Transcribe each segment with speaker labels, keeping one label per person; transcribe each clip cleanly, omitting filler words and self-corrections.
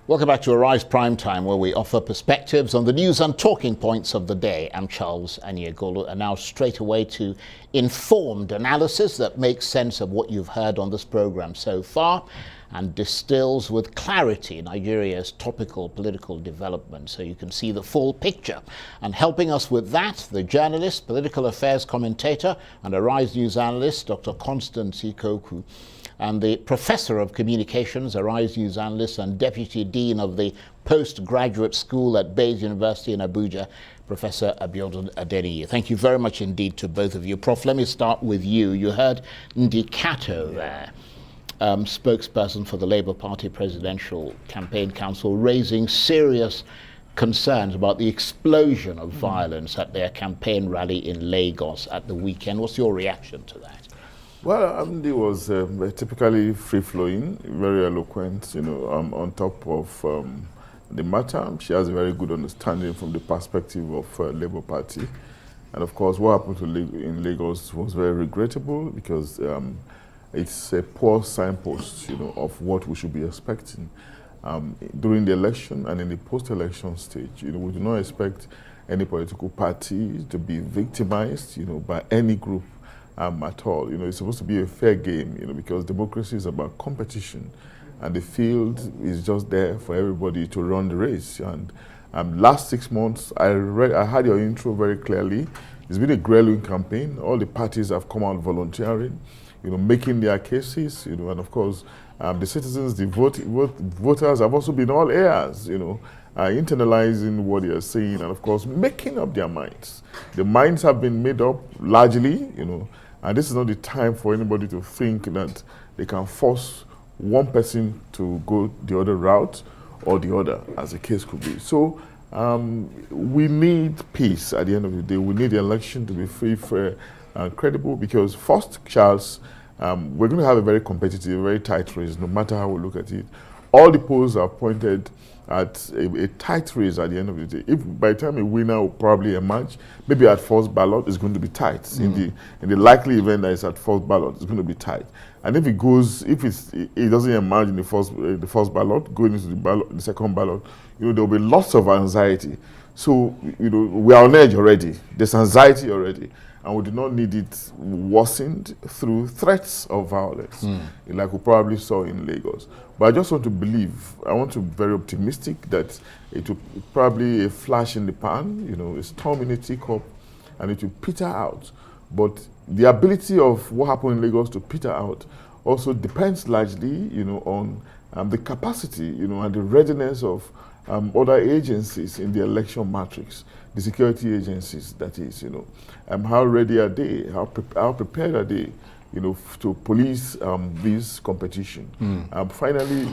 Speaker 1: Welcome back to Arise Primetime, where we offer perspectives on the news and talking points of the day. I'm Charles Aniagolu, and now straight away to informed analysis that makes sense of what you've heard on this program so far and distills with clarity Nigeria's topical political development so you can see the full picture. And helping us with that, the journalist, political affairs commentator and Arise News analyst, Dr. Constance Ikokwu, and the Professor of Communications, Arise News analyst and Deputy Dean of the Postgraduate School at Bayes University in Abuja, Professor Adeniyi. Thank you very much indeed to both of you. Prof, let me start with you. You heard Ndi Kato there, spokesperson for the Labour Party Presidential Campaign Council, raising serious concerns about the explosion of violence at their campaign rally in Lagos at the weekend. What's your reaction to that?
Speaker 2: Well, Amdi was typically free-flowing, very eloquent, on top of the matter. She has a very good understanding from the perspective of Labour Party. And of course, what happened in Lagos was very regrettable because it's a poor signpost, of what we should be expecting during the election and in the post-election stage. We do not expect any political party to be victimized, by any group at all. It's supposed to be a fair game, because democracy is about competition, and the field is just there for everybody to run the race. And last 6 months, I had your intro very clearly. It's been a grueling campaign. All the parties have come out volunteering, making their cases, and of course, the citizens, the voters have also been all ears, internalizing what they are saying, and of course, making up their minds. The minds have been made up largely, and this is not the time for anybody to think that they can force one person to go the other route or the other, as the case could be. So we need peace at the end of the day. We need the election to be free, fair, and credible, because first, Charles, we're going to have a very competitive, very tight race, no matter how we look at it. All the polls are pointed at a tight race at the end of the day. If by the time a winner will probably emerge, maybe at first ballot, it's going to be tight. In the likely event that it's at first ballot, it's going to be tight. And if it doesn't emerge in the first ballot, going into the second ballot, there will be lots of anxiety. So we are on edge already. There's anxiety already. And we do not need it worsened through threats of violence, like we probably saw in Lagos. But I just want to believe, I want to be very optimistic that it will probably a flash in the pan, a storm in a teacup, and it will peter out. But the ability of what happened in Lagos to peter out also depends largely, on the capacity, and the readiness of other agencies in the election matrix, the security agencies, that is, how ready are they, how prepared are they, to police this competition. Finally,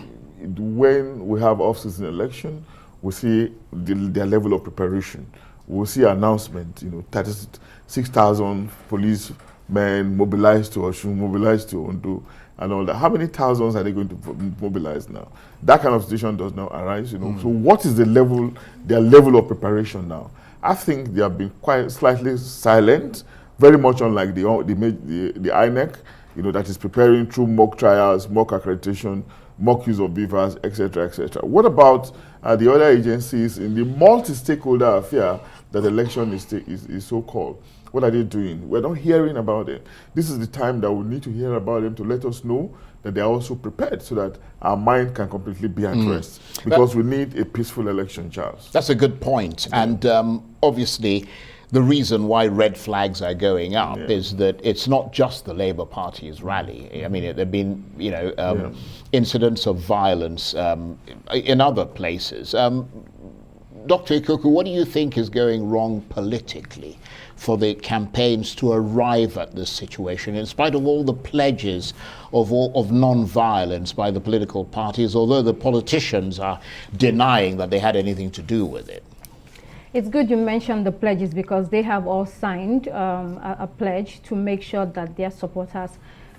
Speaker 2: when we have officers in election, we see their level of preparation. We'll see announcement, 36,000 policemen mobilized to Osun, mobilized to Ondo, and all that. How many thousands are they going to mobilize now? That kind of situation does not arise, So what is their level of preparation now? I think they have been quite slightly silent, very much unlike the INEC, that is preparing through mock trials, mock accreditation, mock use of beavers, etc., etc. What about the other agencies in the multi-stakeholder affair that election is so-called? What are they doing? We're not hearing about them. This is the time that we need to hear about them to let us know that they are also prepared so that our mind can completely be at rest. Because we need a peaceful election, Charles.
Speaker 1: That's a good point. And obviously, the reason why red flags are going up is that it's not just the Labour Party's rally. I mean, there have been, incidents of violence in other places. Dr. Ikokwu, what do you think is going wrong politically for the campaigns to arrive at this situation, in spite of all the pledges of non-violence by the political parties, although the politicians are denying that they had anything to do with it?
Speaker 3: It's good you mentioned the pledges, because they have all signed a pledge to make sure that their supporters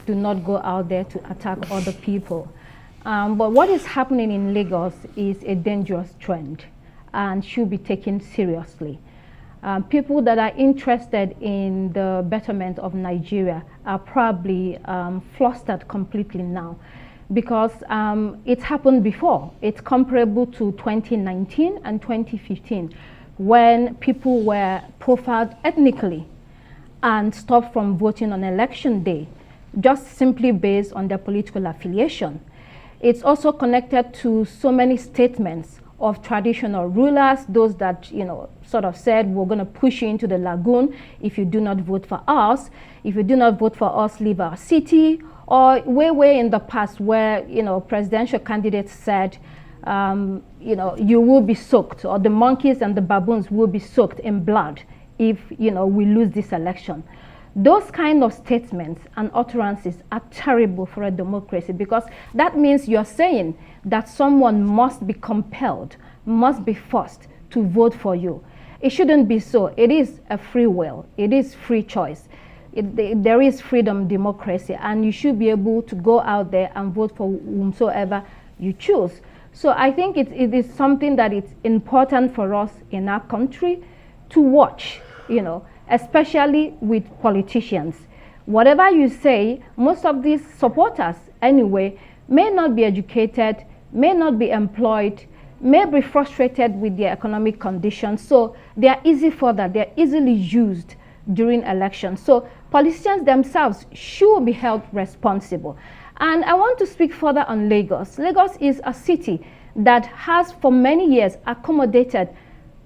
Speaker 3: do not go out there to attack other people. But what is happening in Lagos is a dangerous trend and should be taken seriously. People that are interested in the betterment of Nigeria are probably flustered completely now, because it happened before. It's comparable to 2019 and 2015, when people were profiled ethnically and stopped from voting on election day, just simply based on their political affiliation. It's also connected to so many statements of traditional rulers, those that, you know, sort of said, we're going to push you into the lagoon if you do not vote for us. If you do not vote for us, leave our city. Or way in the past where, you know, presidential candidates said, you know, you will be soaked, or the monkeys and the baboons will be soaked in blood if, you know, we lose this election. Those kind of statements and utterances are terrible for a democracy, because that means you're saying that someone must be compelled, must be forced to vote for you. It shouldn't be so. It is a free will. It is free choice. There is freedom, democracy, and you should be able to go out there and vote for whomsoever you choose. So I think it is something that it's important for us in our country to watch, you know, especially with politicians. Whatever you say, most of these supporters anyway may not be educated, may not be employed, may be frustrated with their economic conditions. So they are easy for that. They are easily used during elections. So politicians themselves should be held responsible. And I want to speak further on Lagos. Lagos is a city that has for many years accommodated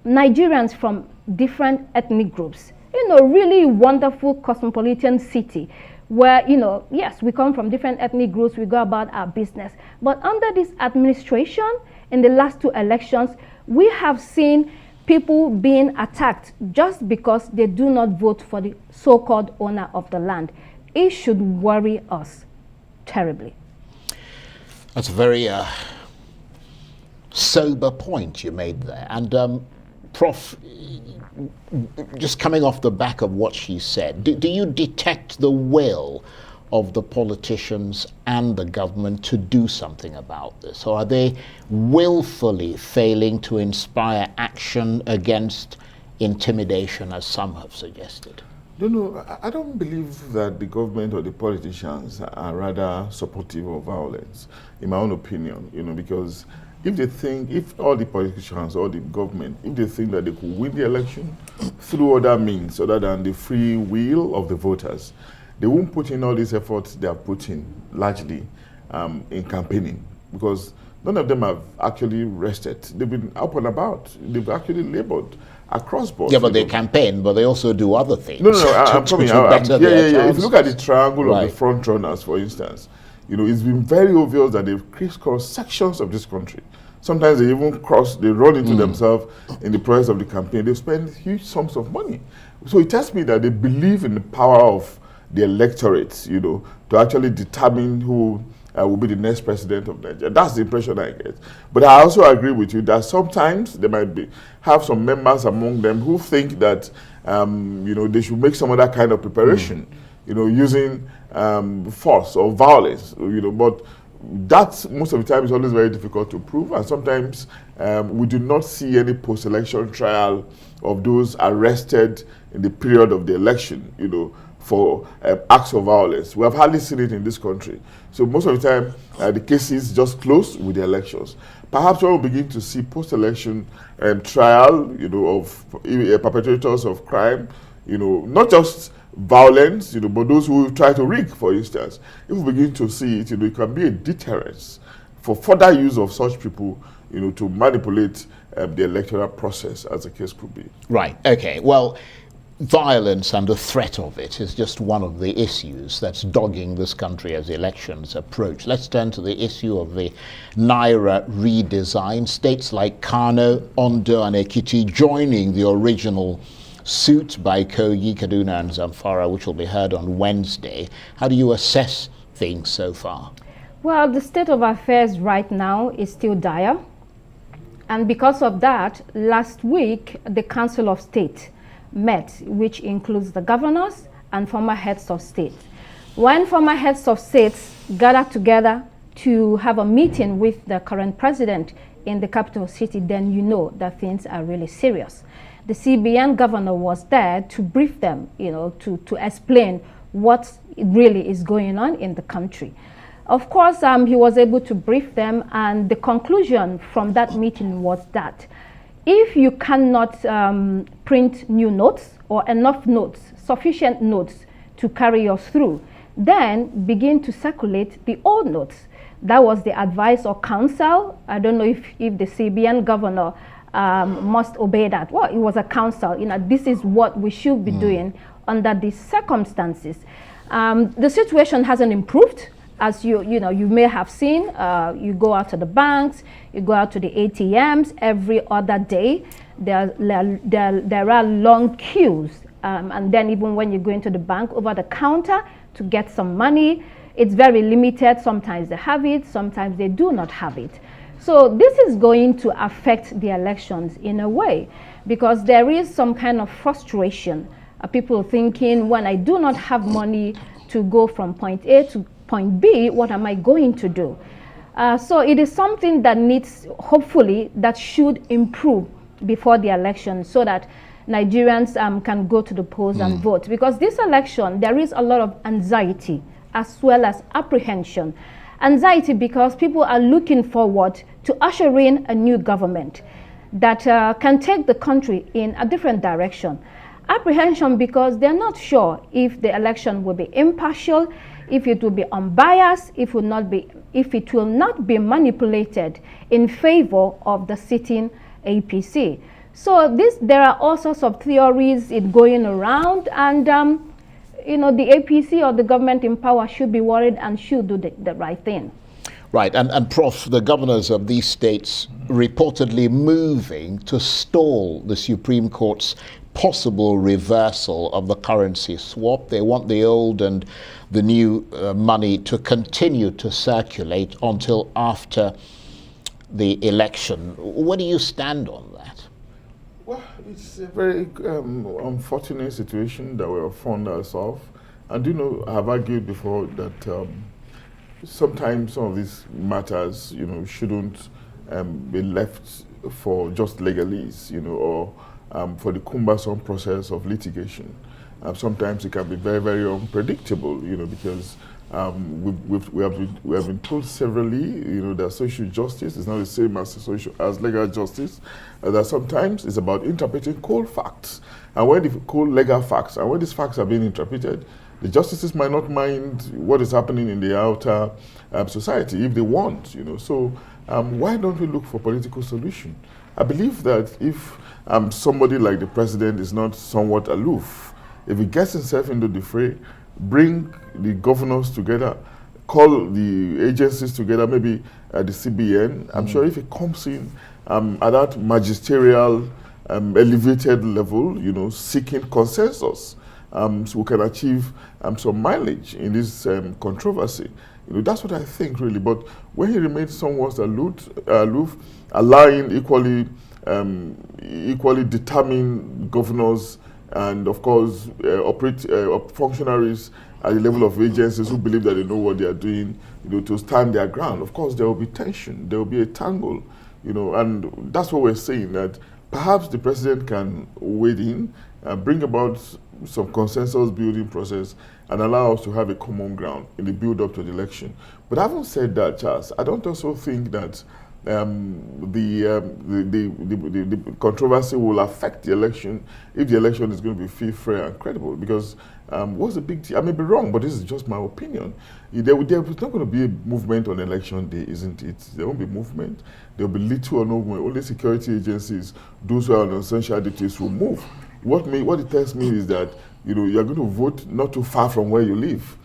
Speaker 3: Nigerians from different ethnic groups. You know, really wonderful cosmopolitan city where, you know, yes, we come from different ethnic groups, we go about our business. But under this administration, in the last 2 elections, we have seen people being attacked just because they do not vote for the so-called owner of the land. It should worry us terribly.
Speaker 1: That's a very sober point you made there. And Prof, just coming off the back of what she said, do you detect the will of the politicians and the government to do something about this? Or are they willfully failing to inspire action against intimidation, as some have suggested?
Speaker 2: No, I don't believe that the government or the politicians are rather supportive of violence, in my own opinion, you know, because if all the politicians or the government, if they think that they could win the election through other means other than the free will of the voters, they won't put in all these efforts they are putting largely in campaigning, because none of them have actually rested. They've been up and about. They've actually labored across board.
Speaker 1: Yeah, but they campaign, but they also do other things.
Speaker 2: No, I'm coming. If you look at the triangle
Speaker 1: right.
Speaker 2: of the front runners, for instance, you know, it's been very obvious that they've crisscrossed sections of this country. Sometimes they even they run into themselves in the process of the campaign. They spend huge sums of money. So it tells me that they believe in the power of the electorate, you know, to actually determine who will be the next president of Nigeria. That's the impression I get. But I also agree with you that sometimes there might have some members among them who think that, you know, they should make some other kind of preparation, you know, using force or violence, you know, but that most of the time is always very difficult to prove, and sometimes we do not see any post-election trial of those arrested in the period of the election, you know, for acts of violence. We have hardly seen it in this country. So most of the time, the cases just close with the elections. Perhaps when we begin to see post-election trial, you know, of perpetrators of crime, you know, not just violence, you know, but those who try to rig, for instance, if we begin to see it, you know, it can be a deterrence for further use of such people, you know, to manipulate the electoral process, as the case could be.
Speaker 1: Right. Okay. Well, violence and the threat of it is just one of the issues that's dogging this country as elections approach. Let's turn to the issue of the Naira redesign. States like Kano, Ondo and Ekiti joining the original suit by Kogi, Kaduna and Zamfara, which will be heard on Wednesday. How do you assess things so far?
Speaker 3: Well, the state of affairs right now is still dire. And because of that, last week, the Council of State met, which includes the governors and former heads of state. When former heads of states gather together to have a meeting with the current president in the capital city, then you know that things are really serious. The CBN governor was there to brief them, you know, to explain what really is going on in the country. Of course, he was able to brief them, and the conclusion from that meeting was that if you cannot print new notes or enough notes, sufficient notes to carry us through, then begin to circulate the old notes. That was the advice or counsel. I don't know if the CBN governor must obey that. Well, it was a counsel. This is what we should be doing under these circumstances. The situation hasn't improved, as you may have seen. You go out to the banks, you go out to the ATMs every other day. There are long queues, and then even when you go into the bank over the counter to get some money, it's very limited. Sometimes they have it, sometimes they do not have it. So this is going to affect the elections in a way, because there is some kind of frustration. People thinking, when I do not have money to go from point A to point B, what am I going to do? So it is something that needs, hopefully, that should improve before the election, so that Nigerians can go to the polls and vote. Because this election, there is a lot of anxiety as well as apprehension. Anxiety because people are looking forward to usher in a new government that can take the country in a different direction. Apprehension because they're not sure if the election will be impartial, if it will be unbiased, if it will not be manipulated in favor of the sitting APC. So there are all sorts of theories going around, and the APC or the government in power should be worried and should do the right thing.
Speaker 1: Right, and Prof, the governors of these states reportedly moving to stall the Supreme Court's possible reversal of the currency swap. They want the old and the new money to continue to circulate until after the election. Where do you stand on that?
Speaker 2: Well, it's a very unfortunate situation that we have found ourselves. And I have argued before that sometimes some of these matters, shouldn't be left for just legalese, or for the cumbersome process of litigation. Sometimes it can be very, very unpredictable, because we have been told severally, that social justice is not the same as legal justice. That sometimes it's about interpreting cold facts, and when the cold legal facts, and when these facts are being interpreted, the justices might not mind what is happening in the outer society if they want, So why don't we look for political solution? I believe that if somebody like the president is not somewhat aloof, if he gets himself into the fray, bring the governors together, call the agencies together, maybe the CBN, I'm sure if he comes in at that magisterial, elevated level, seeking consensus, so we can achieve some mileage in this controversy. That's what I think, really. But when he remains somewhat aloof, allowing equally determined governors and, of course, functionaries at the level of agencies who believe that they know what they are doing, to stand their ground, of course, there will be tension, there will be a tangle, and that's what we're saying, that perhaps the president can wade in, bring about some consensus building process and allow us to have a common ground in the build-up to the election. But having said that, Charles, I don't also think that the controversy will affect the election if the election is going to be free, fair, and credible. Because what's the big deal? I may be wrong, but this is just my opinion. There's not going to be a movement on election day, isn't it? There won't be movement. There will be little or no movement. Only security agencies, those who are on essential duties, will move. What it tells me is that you're going to vote not too far from where you live.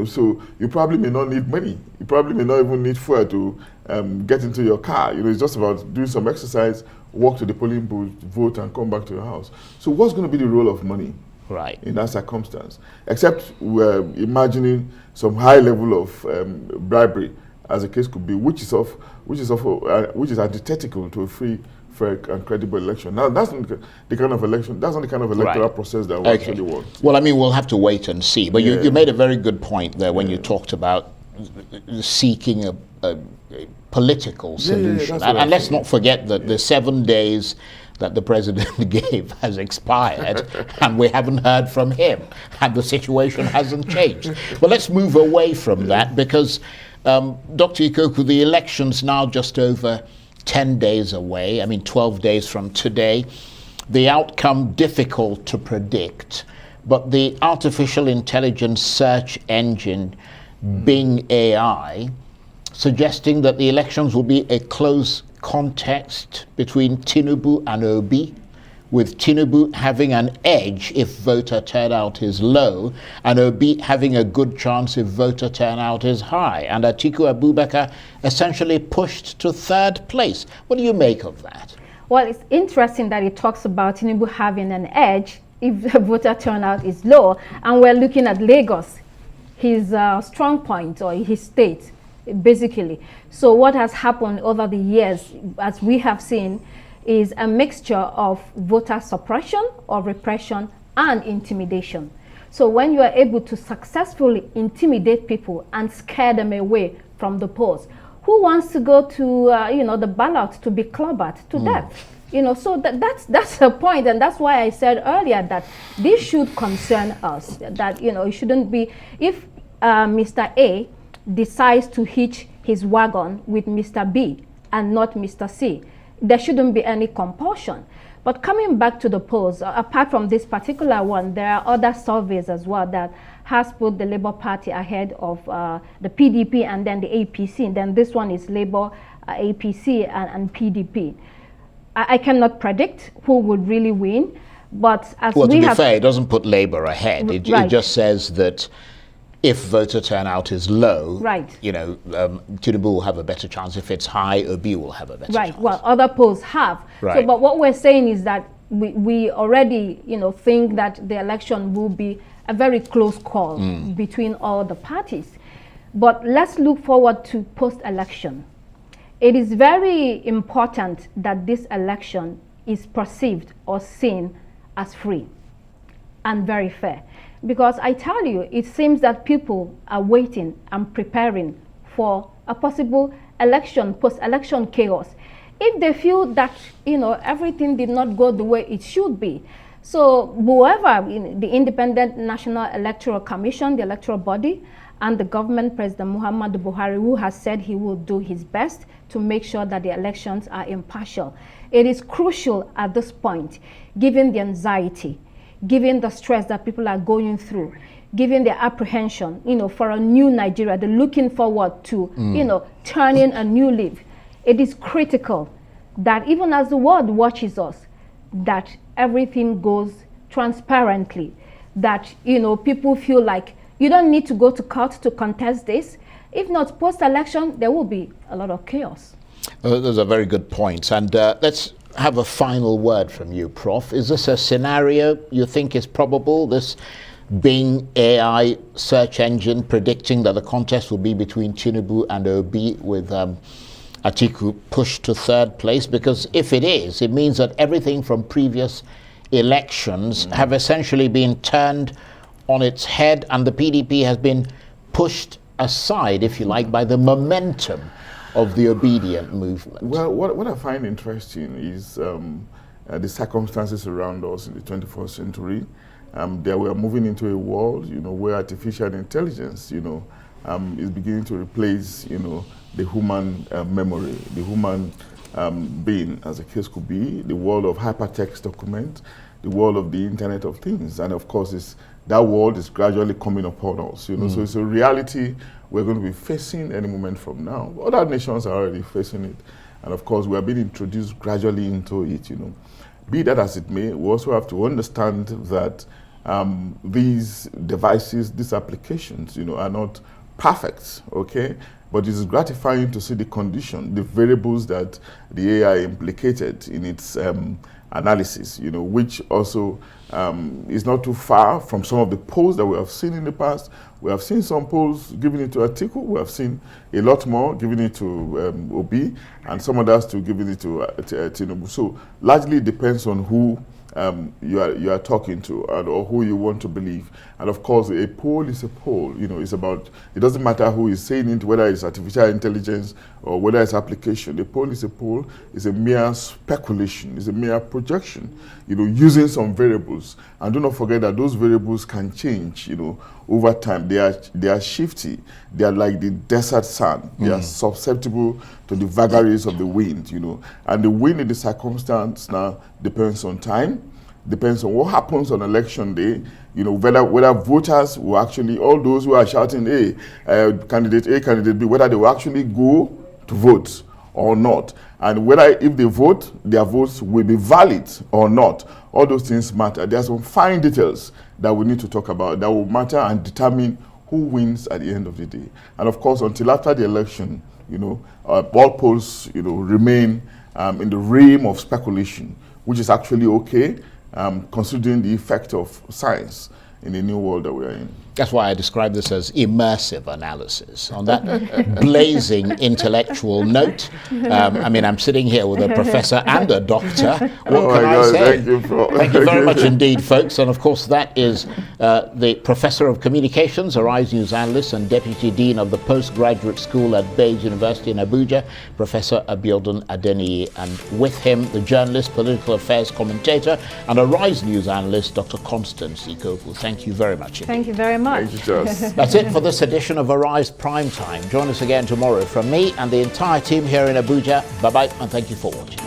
Speaker 2: So you probably may not need money. You probably may not even need fuel to get into your car. It's just about doing some exercise, walk to the polling booth, vote, and come back to your house. So what's going to be the role of money in that circumstance? Except we're imagining some high level of bribery, as the case could be, which is antithetical to a free, fair, and credible election. Now, that's not the kind of election. That's not the kind of electoral process that we actually want.
Speaker 1: Well, I mean, we'll have to wait and see. But you made a very good point there when you talked about seeking a political solution.
Speaker 2: Yeah,
Speaker 1: and let's not forget that the 7 days that the president gave has expired and we haven't heard from him and the situation hasn't changed. But let's move away from that because Dr. Ikokwu, the election's now just over 10 days away, 12 days from today. The outcome difficult to predict, but the artificial intelligence search engine Bing AI suggesting that the elections will be a close contest between Tinubu and Obi, with Tinubu having an edge if voter turnout is low and Obi having a good chance if voter turnout is high, and Atiku Abubakar essentially pushed to third place. What do you make of that?
Speaker 3: Well, it's interesting that it talks about Tinubu having an edge if the voter turnout is low, and we're looking at Lagos, his strong point, or his state, basically. So what has happened over the years, as we have seen, is a mixture of voter suppression or repression and intimidation. So when you are able to successfully intimidate people and scare them away from the polls, who wants to go to the ballot to be clobbered to death? So that's the point, and that's why I said earlier that this should concern us. That it shouldn't be if Mr. A decides to hitch his wagon with Mr. B and not Mr. C. There shouldn't be any compulsion. But coming back to the polls, apart from this particular one, there are other surveys as well that has put the Labour Party ahead of the PDP and then the APC. And then this one is Labour, APC, and PDP. I cannot predict who would really win, but as
Speaker 1: well, to be fair, it doesn't put Labour ahead. It just says that if voter turnout is low, Tinubu will have a better chance. If it's high, Obi will have a better chance. Right.
Speaker 3: Well, other polls have.
Speaker 1: Right.
Speaker 3: So, but what we're saying is that we already, think that the election will be a very close call between all the parties. But let's look forward to post-election. It is very important that this election is perceived or seen as free and very fair. Because I tell you, it seems that people are waiting and preparing for a possible election, post-election chaos, if they feel that, everything did not go the way it should be. So whoever, the Independent National Electoral Commission, the electoral body, and the government, President Muhammadu Buhari, who has said he will do his best to make sure that the elections are impartial. It is crucial at this point, given the anxiety, given the stress that people are going through, given the apprehension, for a new Nigeria, they're looking forward to, turning a new leaf. It is critical that even as the world watches us, that everything goes transparently, that, people feel like you don't need to go to court to contest this. If not, post-election, there will be a lot of chaos.
Speaker 1: Those are very good points. And let's have a final word from you, Prof. Is this a scenario you think is probable, this Bing AI search engine predicting that the contest will be between Tinubu and Obi, with Atiku pushed to third place? Because if it is, it means that everything from previous elections have essentially been turned on its head, and the PDP has been pushed aside, if you like, by the momentum of the obedient movement.
Speaker 2: Well, what I find interesting is the circumstances around us in the 21st century. That we are moving into a world, where artificial intelligence, is beginning to replace, the human memory, the human being, as the case could be, the world of hypertext document, the world of the Internet of Things, and of course, that world is gradually coming upon us. So it's a reality we're going to be facing any moment from now. Other nations are already facing it, and of course, we are being introduced gradually into it. Be that as it may, we also have to understand that these devices, these applications, are not perfect, okay? But it is gratifying to see the condition, the variables that the AI implicated in its analysis, which also is not too far from some of the polls that we have seen in the past. We have seen some polls giving it to Atiku. We have seen a lot more giving it to Obi, and some others to giving it to Tinubu. So largely it depends on who you are talking to, or who you want to believe. And of course, a poll is a poll. You know, it's about, it doesn't matter who is saying it, whether it's artificial intelligence or whether it's application. A poll is a poll. It's a mere speculation. It's a mere projection, you know, using some variables. And do not forget that those variables can change, you know, over time. They are shifty. They are like the desert sand. They are susceptible to the vagaries of the wind, you know. And the wind in the circumstance now depends on time, depends on what happens on election day, you know, whether voters will actually, all those who are shouting, hey, candidate A, candidate B, whether they will actually go to vote or not. And whether, if they vote, their votes will be valid or not. All those things matter. There are some fine details that we need to talk about that will matter and determine who wins at the end of the day. And of course, until after the election, you know, all polls, you know, remain in the realm of speculation, which is actually okay, considering the effect of science in the new world that we are in.
Speaker 1: That's why I describe this as immersive analysis. On that blazing intellectual note, I mean, I'm sitting here with a professor and a doctor. What can I say? Thank you very much indeed, folks. And of course, that is the Professor of Communications, Arise News analyst and Deputy Dean of the Postgraduate School at Bayes University in Abuja, Professor Abiodun Adeniyi, and with him, the journalist, political affairs commentator, and Arise News analyst, Dr. Constance Ikokwu. Thank you very much indeed.
Speaker 3: Thank you very much.
Speaker 2: Thank you, Charles.
Speaker 1: That's it for this edition of Arise Prime Time. Join us again tomorrow from me and the entire team here in Abuja. Bye-bye, and thank you for watching.